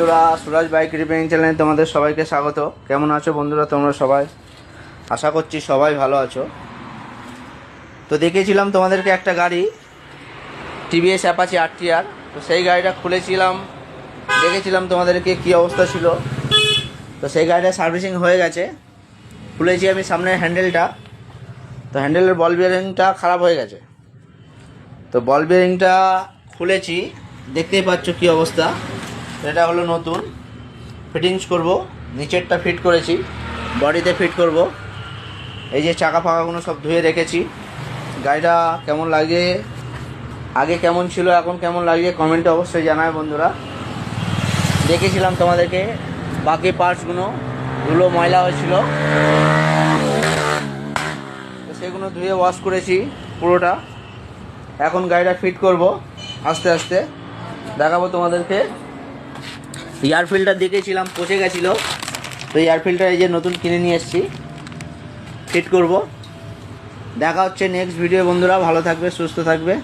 বন্ধুরা, সুরাজ bike repairing চ্যানেলে তোমাদের সবাইকে স্বাগত। কেমন আছো বন্ধুরা তোমরা সবাই? আশা করছি সবাই ভালো আছো। তো দেখিয়েছিলাম তোমাদেরকে একটা গাড়ি টিভিএস অ্যাপাচি RTR। তো সেই গাড়িটা খুলেছিলাম, দেখেছিলাম তোমাদেরকে কী অবস্থা ছিল। তো সেই গাড়িটা সার্ভিসিং হয়ে গেছে। খুলেছি আমি সামনের হ্যান্ডেলটা, তো হ্যান্ডেলের বল বিয়ারিংটা খারাপ হয়ে গেছে। তো বল বিয়ারিংটা খুলেছি, দেখতেই পাচ্ছ কী অবস্থা। এটা হলো নতুন ফিটিংস করব, নিচেরটা ফিট করেছি, বডিতে ফিট করব। এই যে চাকা ফাঁকাগুলো সব ধুয়ে রেখেছি। গাড়িটা কেমন লাগে, আগে কেমন ছিল এখন কেমন লাগে কমেন্টে অবশ্যই জানায় বন্ধুরা। দেখেছিলাম তোমাদেরকে বাকি পার্টসগুলো ধুলো ময়লা হয়েছিল, তো সেগুলো ধুয়ে ওয়াশ করেছি পুরোটা। এখন গাড়িটা ফিট করব আস্তে আস্তে, দেখাবো তোমাদেরকে। এয়ার ফিল্টার দেখেছিলাম পচে গেছিলো, তো এয়ার ফিল্টার এই যে নতুন কিনে নিয়ে এসেছি, ফিট করব। দেখা হচ্ছে নেক্সট ভিডিও বন্ধুরা। ভালো থাকবে, সুস্থ থাকবে।